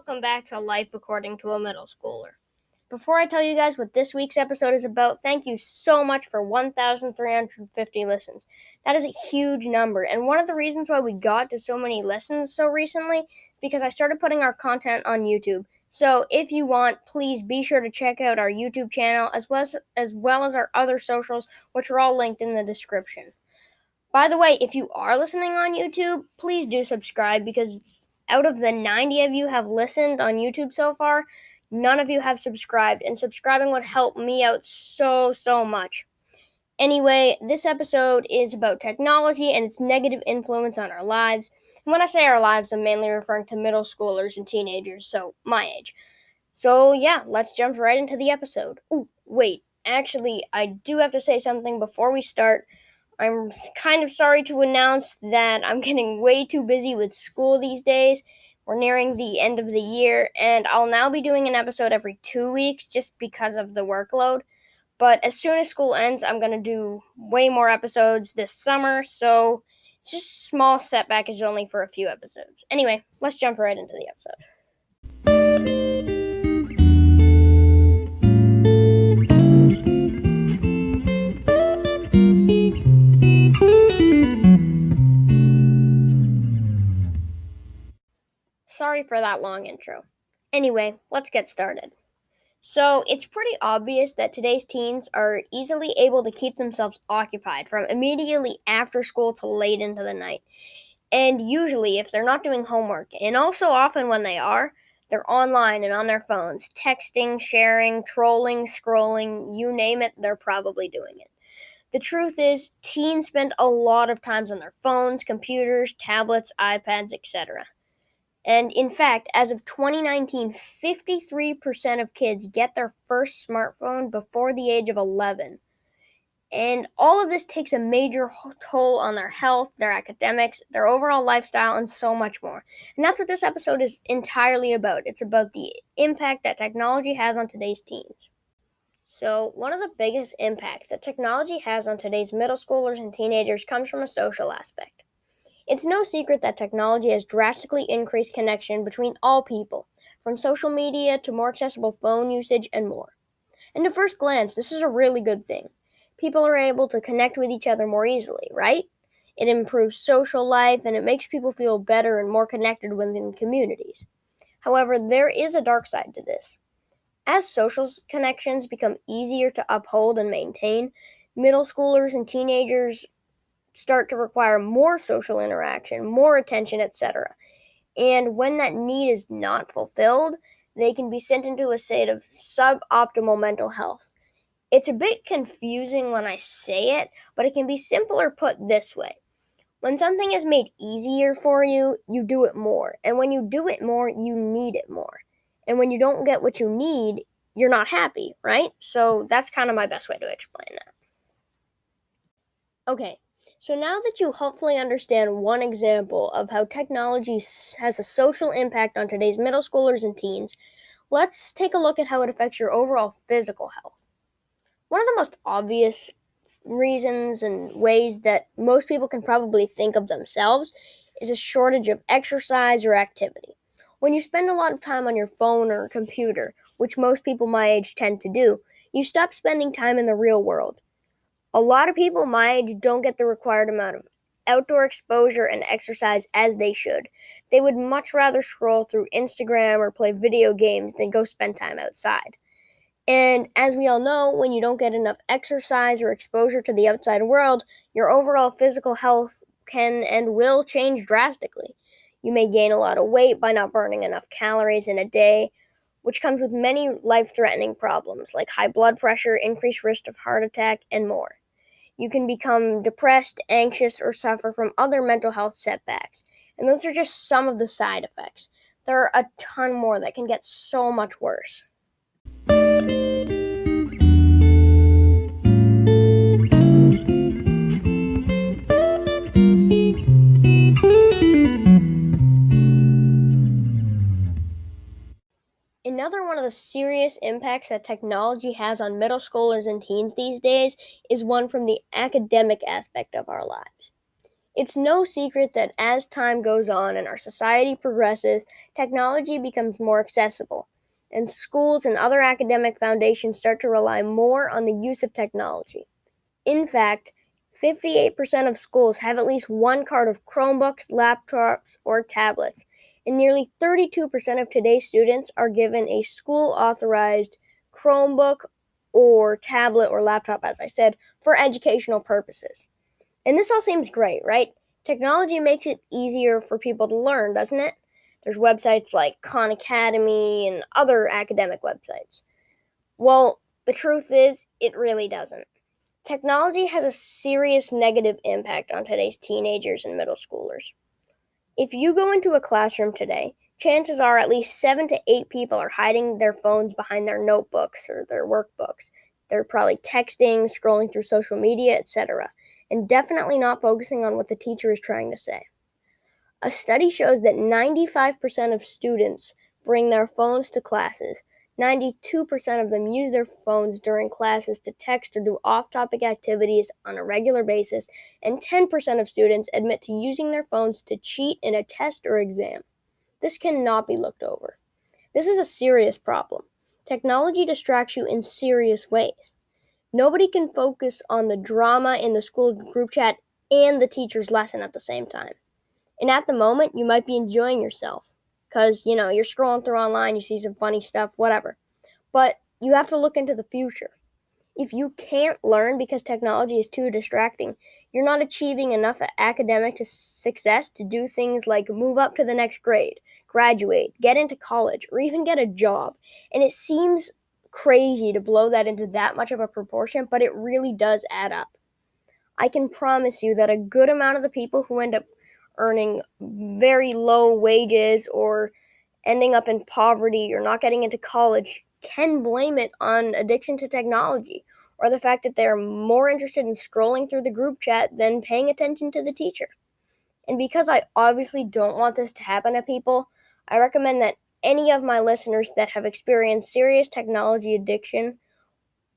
welcome back to Life According to a Middle Schooler. Before I tell you guys what this week's episode is about, thank you so much for 1,350 listens. That is a huge number, and one of the reasons why we got to so many listens so recently is because I started putting our content on YouTube. So if you want, please be sure to check out our YouTube channel as well as our other socials, which are all linked in the description. By the way, if you are listening on YouTube, please do subscribe because out of the 90 of you have listened on YouTube so far, none of you have subscribed, and subscribing would help me out so much. Anyway, this episode is about technology and its negative influence on our lives. And when I say our lives, I'm mainly referring to middle schoolers and teenagers, so my age. So yeah, let's jump right into the episode. Oh, wait, actually, I do have to say something before we start. I'm kind of sorry to announce that I'm getting way too busy with school these days. We're nearing the end of the year, and I'll now be doing an episode every 2 weeks just because of the workload. But as soon as school ends, I'm going to do way more episodes this summer, so it's just a small setback is only for a few episodes. Anyway, let's jump right into the episode. Sorry for that long intro. Anyway, let's get started. So, it's pretty obvious that today's teens are easily able to keep themselves occupied from immediately after school to late into the night. And usually, if they're not doing homework, and also often when they are, they're online and on their phones, texting, sharing, trolling, scrolling, you name it, they're probably doing it. The truth is, teens spend a lot of time on their phones, computers, tablets, iPads, etc. And in fact, as of 2019, 53% of kids get their first smartphone before the age of 11. And all of this takes a major toll on their health, their academics, their overall lifestyle, and so much more. And that's what this episode is entirely about. It's about the impact that technology has on today's teens. So, one of the biggest impacts that technology has on today's middle schoolers and teenagers comes from a social aspect. It's no secret that technology has drastically increased connection between all people, from social media to more accessible phone usage and more. And at first glance, this is a really good thing. People are able to connect with each other more easily, right? It improves social life and it makes people feel better and more connected within communities. However, there is a dark side to this. As social connections become easier to uphold and maintain, middle schoolers and teenagers start to require more social interaction, more attention, etc. And when that need is not fulfilled, they can be sent into a state of suboptimal mental health. It's a bit confusing when I say it, but it can be simpler put this way. When something is made easier for you, you do it more. And when you do it more, you need it more. And when you don't get what you need, you're not happy, right? So that's kind of my best way to explain that. Okay, so now that you hopefully understand one example of how technology has a social impact on today's middle schoolers and teens, let's take a look at how it affects your overall physical health. One of the most obvious reasons and ways that most people can probably think of themselves is a shortage of exercise or activity. When you spend a lot of time on your phone or computer, which most people my age tend to do, you stop spending time in the real world. A lot of people my age don't get the required amount of outdoor exposure and exercise as they should. They would much rather scroll through Instagram or play video games than go spend time outside. And as we all know, when you don't get enough exercise or exposure to the outside world, your overall physical health can and will change drastically. You may gain a lot of weight by not burning enough calories in a day, which comes with many life-threatening problems like high blood pressure, increased risk of heart attack, and more. You can become depressed, anxious, or suffer from other mental health setbacks. And those are just some of the side effects. There are a ton more that can get so much worse. Another one of the serious impacts that technology has on middle schoolers and teens these days is one from the academic aspect of our lives. It's no secret that as time goes on and our society progresses, technology becomes more accessible, and schools and other academic foundations start to rely more on the use of technology. In fact, 58% of schools have at least one cart of Chromebooks, laptops, or tablets, and nearly 32% of today's students are given a school authorized Chromebook or tablet or laptop, as I said, for educational purposes. And this all seems great, right? Technology makes it easier for people to learn, doesn't it? There's websites like Khan Academy and other academic websites. Well, the truth is, it really doesn't. Technology has a serious negative impact on today's teenagers and middle schoolers. If you go into a classroom today, chances are at least 7 to 8 people are hiding their phones behind their notebooks or their workbooks. They're probably texting, scrolling through social media, etc., and definitely not focusing on what the teacher is trying to say. A study shows that 95% of students bring their phones to classes. 92% of them use their phones during classes to text or do off topic activities on a regular basis, and 10% of students admit to using their phones to cheat in a test or exam. This cannot be looked over. This is a serious problem. Technology distracts you in serious ways. Nobody can focus on the drama in the school group chat and the teacher's lesson at the same time. And at the moment, you might be enjoying yourself because, you're scrolling through online, you see some funny stuff, whatever. But you have to look into the future. If you can't learn because technology is too distracting, you're not achieving enough academic success to do things like move up to the next grade, graduate, get into college, or even get a job. And it seems crazy to blow that into that much of a proportion, but it really does add up. I can promise you that a good amount of the people who end up earning very low wages or ending up in poverty or not getting into college can blame it on addiction to technology or the fact that they're more interested in scrolling through the group chat than paying attention to the teacher. And because I obviously don't want this to happen to people, I recommend that any of my listeners that have experienced serious technology addiction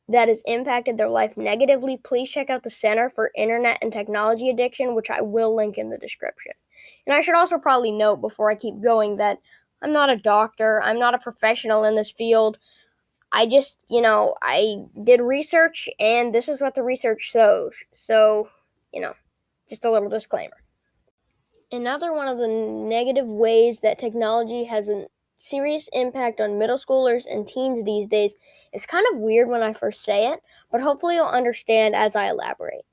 that has impacted their life negatively, please check out the Center for Internet and Technology Addiction, which I will link in the description. And I should also probably note before I keep going that I'm not a doctor, I'm not a professional in this field. I just, I did research and this is what the research shows. So, just a little disclaimer. Another one of the negative ways that technology has a serious impact on middle schoolers and teens these days is kind of weird when I first say it, but hopefully you'll understand as I elaborate.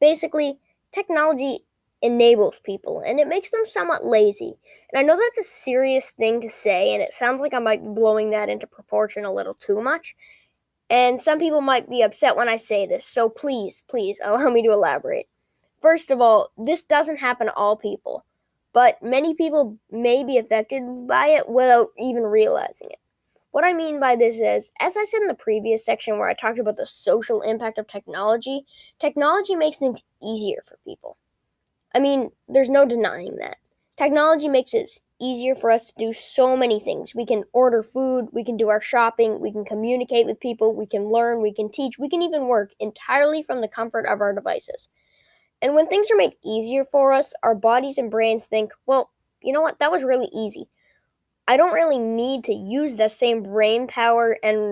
Basically, technology enables people and it makes them somewhat lazy. And I know that's a serious thing to say, and it sounds like I might be blowing that into proportion a little too much. And some people might be upset when I say this, so please allow me to elaborate. First of all, this doesn't happen to all people, but many people may be affected by it without even realizing it. What I mean by this is, as I said in the previous section where I talked about the social impact of technology, technology makes things easier for people. I mean, there's no denying that. Technology makes it easier for us to do so many things. We can order food, we can do our shopping, we can communicate with people, we can learn, we can teach, we can even work entirely from the comfort of our devices. And when things are made easier for us, our bodies and brains think, well, you know what, that was really easy. I don't really need to use the same brain power and